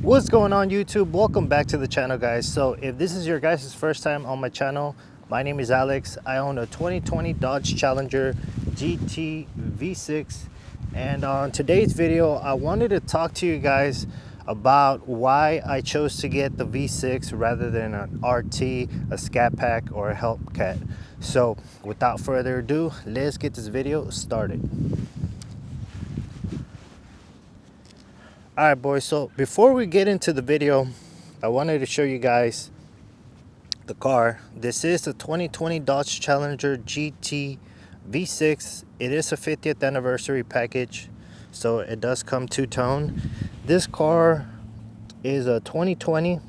What's going on, YouTube? Welcome back to the channel, guys. So if this is your guys' first time on my channel, my name is Alex. I own a 2020 Dodge Challenger GT V6, and on today's video I wanted to talk to you guys about why I chose to get the V6 rather than an RT, a Scat Pack, or a Hellcat. So without further ado, let's get this video started. All right, boys, so before we get into the video, I wanted to show you guys the car. This is the 2020 Dodge Challenger GT V6. It is a 50th anniversary package, so it does come two-tone. This car is a 2020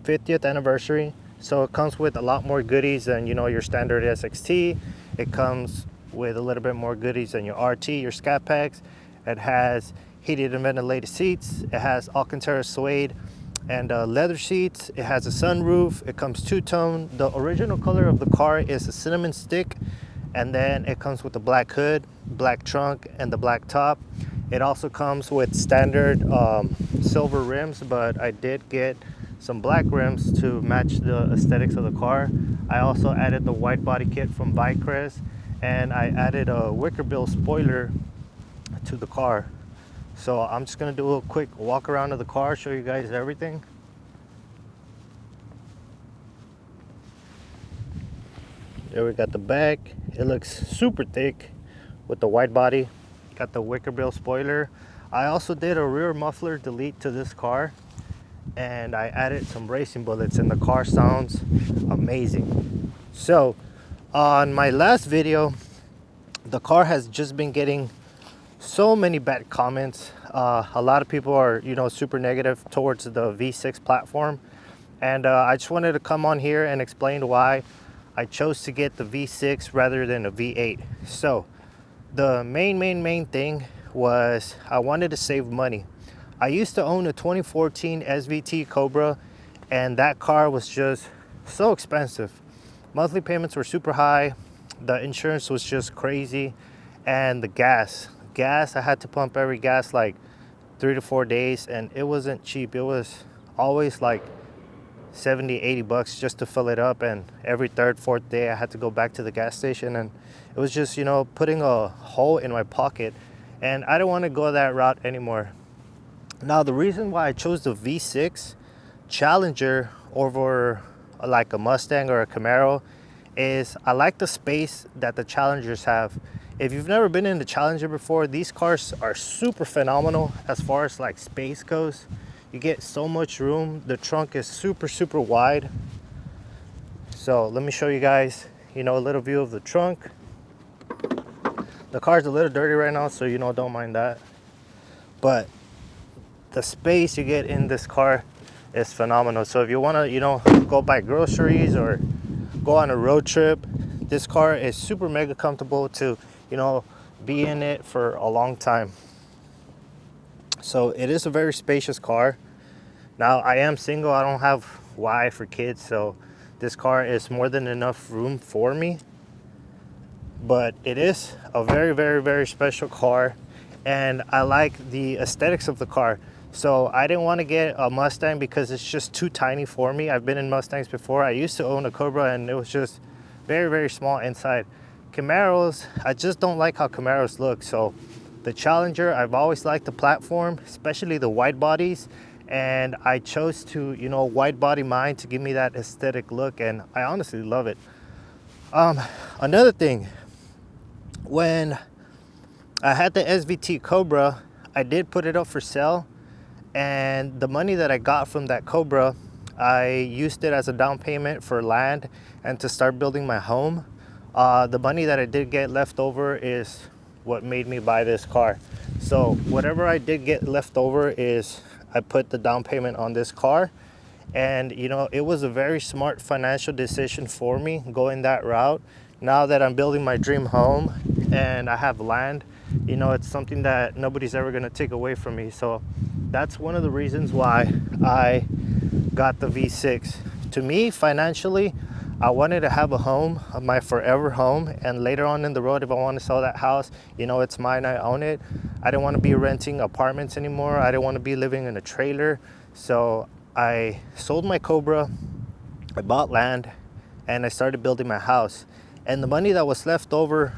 50th anniversary, so it comes with a lot more goodies than, you know, your standard SXT. It comes with a little bit more goodies than your RT, your Scat Packs. It has heated and ventilated seats. It has Alcantara suede and leather seats. It has a sunroof. It comes two-tone. The original color of the car is a cinnamon stick, and then it comes with the black hood, black trunk, and the black top. It also comes with standard silver rims, but I did get some black rims to match the aesthetics of the car. I also added the white body kit from Vicrez, and I added a wicker bill spoiler to the car. So I'm just gonna do a quick walk around of the car, show you guys everything. There we got the back. It looks super thick with the white body. Got the wicker bill spoiler. I also did a rear muffler delete to this car, and I added some racing bullets, and the car sounds amazing. So on my last video, the car has just been getting so many bad comments. A lot of people are, you know, super negative towards the V6 platform, and I just wanted to come on here and explain why I chose to get the V6 rather than a V8. So the main thing was I wanted to save money. I used to own a 2014 SVT Cobra, and that car was just so expensive. Monthly payments were super high, the insurance was just crazy, and the gas, I had to pump every gas like 3 to 4 days, and it wasn't cheap. It was always like 70-80 bucks just to fill it up, and every third, fourth day I had to go back to the gas station, and it was just, you know, putting a hole in my pocket, and I don't want to go that route anymore. Now, the reason why I chose the V6 Challenger over like a Mustang or a Camaro is I like the space that the Challengers have. If you've never been in the Challenger before, these cars are super phenomenal as far as like space goes. You get so much room. The trunk is super wide. So let me show you guys, you know, a little view of the trunk. The car's a little dirty right now, so, you know, don't mind that. But the space you get in this car is phenomenal. So if you want to, you know, go buy groceries or go on a road trip, this car is super mega comfortable to, you know, be in it for a long time. So it is a very spacious car. Now, I am single. I don't have wife or kids, so this car is more than enough room for me. But it is a very special car, and I like the aesthetics of the car. So I didn't want to get a Mustang because it's just too tiny for me. I've been in Mustangs before. I used to own a Cobra, and it was just very small inside. Camaros, I just don't like how Camaros look. So the Challenger, I've always liked the platform, especially the wide bodies, and I chose to, you know, wide body mine to give me that aesthetic look, and I honestly love it. Another thing, when I had the SVT Cobra, I did put it up for sale, and the money that I got from that Cobra, I used it as a down payment for land and to start building my home. The money that I did get left over is what made me buy this car. So whatever I did get left over is I put the down payment on this car, and, you know, it was a very smart financial decision for me going that route. Now that I'm building my dream home and I have land, you know, it's something that nobody's ever going to take away from me. So that's one of the reasons why I got the V6. To me, financially, I wanted to have a home, my forever home, and later on in the road, if I want to sell that house, you know, it's mine, I own it. I didn't want to be renting apartments anymore. I didn't want to be living in a trailer. So I sold my Cobra, I bought land, and I started building my house. And the money that was left over,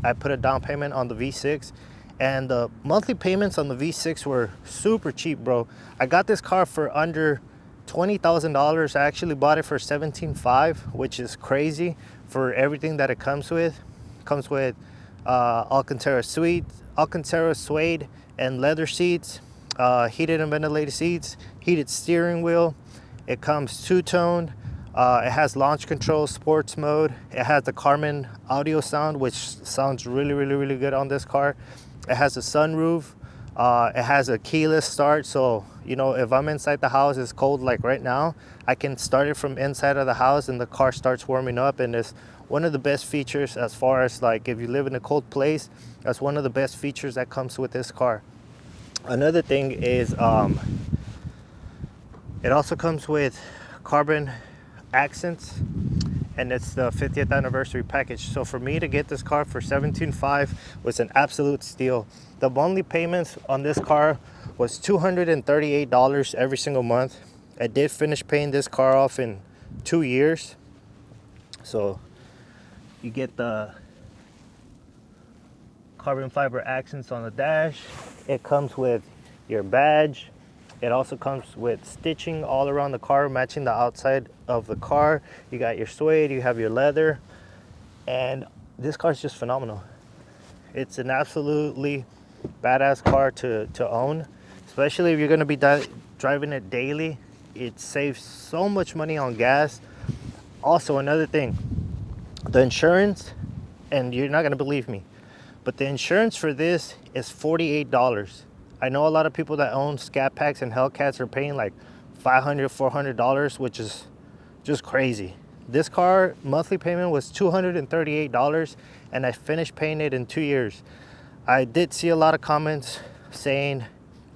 I put a down payment on the V6, and the monthly payments on the V6 were super cheap, bro. I got this car for under $20,000. I actually bought it for $17,500, which is crazy for everything that it comes with. It comes with Alcantara suede and leather seats, heated and ventilated seats, heated steering wheel. It comes two-toned. It has launch control, sports mode. It has the Carman audio sound, which sounds really, really, really good on this car. It has a sunroof. It has a keyless start, so you know, if I'm inside the house, it's cold like right now, I can start it from inside of the house and the car starts warming up. And it's one of the best features as far as like if you live in a cold place. That's one of the best features that comes with this car. Another thing is it also comes with carbon accents, and it's the 50th anniversary package. So for me to get this car for $17,500 was an absolute steal. The monthly payments on this car was $238 every single month. I did finish paying this car off in 2 years. So you get the carbon fiber accents on the dash. It comes with your badge. It also comes with stitching all around the car, matching the outside of the car. You got your suede, you have your leather, and this car is just phenomenal. It's an absolutely badass car to own, especially if you're gonna be driving it daily. It saves so much money on gas. Also, another thing, the insurance, and you're not gonna believe me, but the insurance for this is $48. I know a lot of people that own Scat Packs and Hellcats are paying like $500, $400, which is just crazy. This car monthly payment was $238, and I finished paying it in 2 years. I did see a lot of comments saying,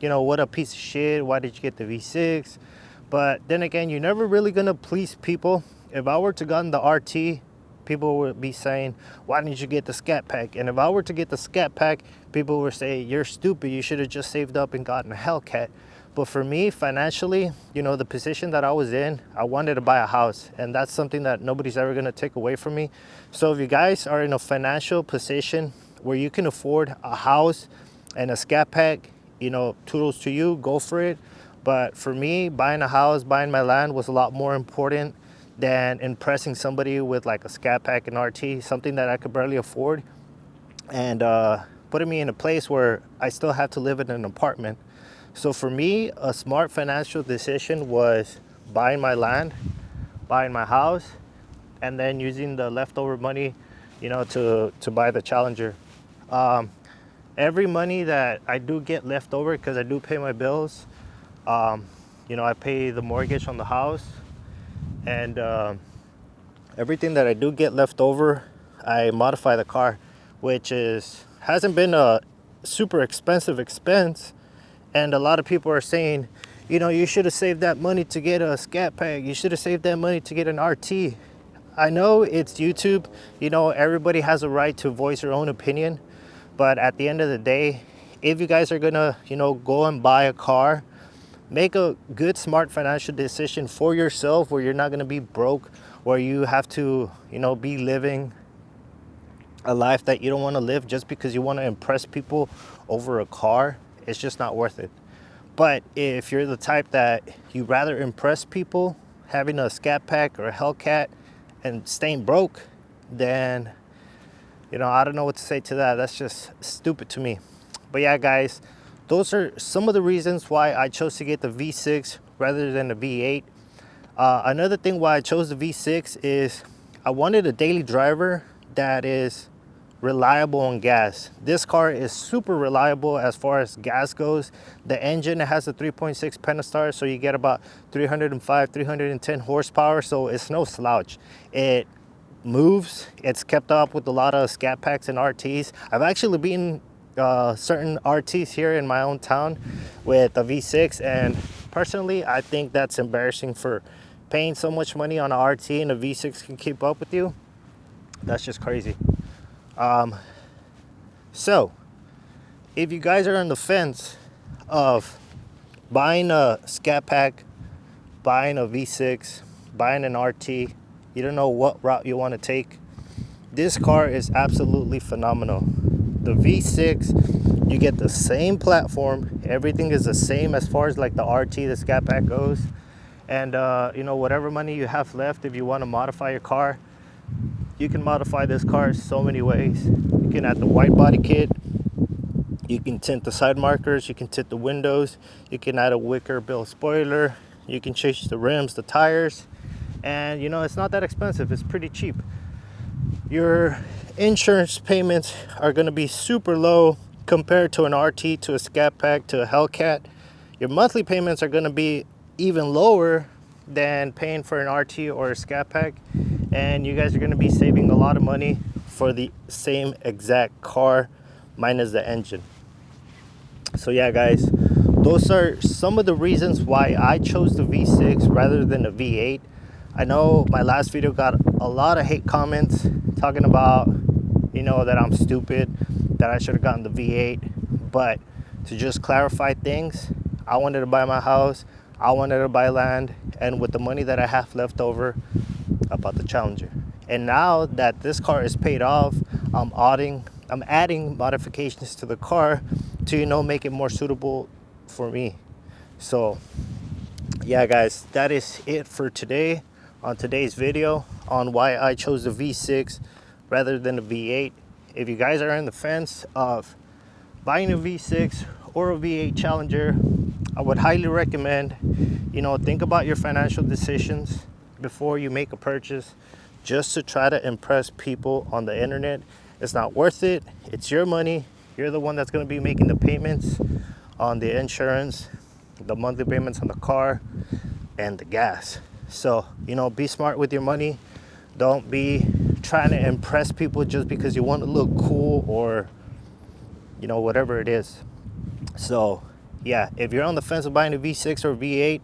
you know, what a piece of shit, why did you get the V6? But then again, you're never really gonna please people. If I were to gotten the RT, people would be saying, why didn't you get the Scat Pack? And if I were to get the Scat Pack, people would say, you're stupid, you should have just saved up and gotten a Hellcat. But for me, financially, you know, the position that I was in, I wanted to buy a house, and that's something that nobody's ever gonna take away from me. So if you guys are in a financial position where you can afford a house and a Scat Pack, you know, toodles to you, go for it. But for me, buying a house, buying my land was a lot more important than impressing somebody with like a Scat Pack and RT, something that I could barely afford, and putting me in a place where I still have to live in an apartment. So for me, a smart financial decision was buying my land, buying my house, and then using the leftover money, you know, to buy the Challenger. Every money that I do get left over, because I do pay my bills, you know, I pay the mortgage on the house, and everything that I do get left over, I modify the car, which hasn't been a super expensive expense. And a lot of people are saying, you know, you should have saved that money to get a Scat Pack, you should have saved that money to get an RT. I know it's YouTube, you know, everybody has a right to voice their own opinion, but at the end of the day, if you guys are gonna, you know, go and buy a car, make a good, smart financial decision for yourself, where you're not going to be broke, where you have to, you know, be living a life that you don't want to live just because you want to impress people over a car. It's just not worth it. But if you're the type that you rather impress people having a Scat Pack or a Hellcat and staying broke, then, you know, I don't know what to say to that. That's just stupid to me. But yeah, guys, those are some of the reasons why I chose to get the V6 rather than the V8. Another thing why I chose the V6 is I wanted a daily driver that is reliable on gas. This car is super reliable as far as gas goes. The engine, it has a 3.6 Pentastar, so you get about 305, 310 horsepower, so it's no slouch. It moves. It's kept up with a lot of Scat Packs and RTs. I've actually been certain RTs here in my own town with a V6, and personally I think that's embarrassing for paying so much money on an RT and a V6 can keep up with you. That's just crazy. So if you guys are on the fence of buying a Scat Pack, buying a V6, buying an RT, you don't know what route you want to take, this car is absolutely phenomenal. The V6, you get the same platform, everything is the same as far as like the RT, the Scat Pack goes. And you know, whatever money you have left, if you want to modify your car, you can modify this car so many ways. You can add the white body kit, you can tint the side markers, you can tint the windows, you can add a wicker bill spoiler, you can change the rims, the tires, and you know, it's not that expensive, it's pretty cheap. Your insurance payments are going to be super low compared to an RT, to a Scat Pack, to a Hellcat. Your monthly payments are going to be even lower than paying for an RT or a Scat Pack, and you guys are going to be saving a lot of money for the same exact car minus the engine. So yeah guys, those are some of the reasons why I chose the V6 rather than the V8. I know my last video got a lot of hate comments talking about, you know, that I'm stupid, that I should have gotten the V8. But to just clarify things, I wanted to buy my house, I wanted to buy land, and with the money that I have left over, I bought the Challenger. And now that this car is paid off, I'm adding modifications to the car to, you know, make it more suitable for me. So yeah guys, that is it for today on today's video on why I chose the V6 rather than the V8. If you guys are on the fence of buying a V6 or a V8 Challenger, I would highly recommend, you know, think about your financial decisions before you make a purchase. Just to try to impress people on the internet, it's not worth it. It's your money. You're the one that's going to be making the payments on the insurance, the monthly payments on the car, and the gas. So, you know, be smart with your money. Don't be trying to impress people just because you want to look cool, or, you know, whatever it is. So yeah, if you're on the fence of buying a V6 or V8,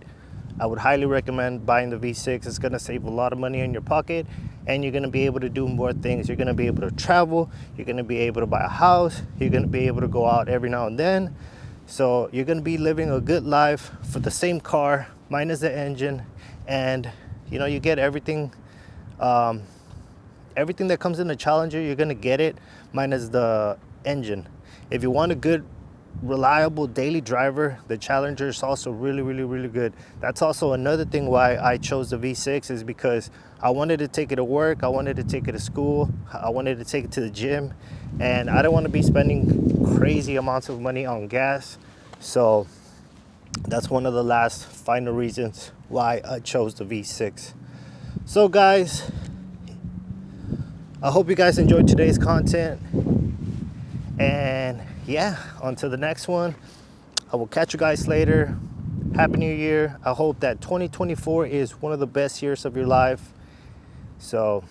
I would highly recommend buying the V6. It's going to save a lot of money in your pocket, and you're going to be able to do more things. You're going to be able to travel, you're going to be able to buy a house, you're going to be able to go out every now and then. So you're going to be living a good life for the same car minus the engine. And you know, you get everything everything that comes in the Challenger, you're going to get it minus the engine. If you want a good reliable daily driver, the Challenger is also really good. That's also another thing why I chose the V6, is because I wanted to take it to work, I wanted to take it to school, I wanted to take it to the gym, and I don't want to be spending crazy amounts of money on gas. So that's one of the last final reasons why I chose the V6. So guys, I hope you guys enjoyed today's content, and yeah, on to the next one. I will catch you guys later. Happy New Year. I hope that 2024 is one of the best years of your life. So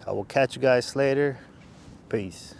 I will catch you guys later. Peace.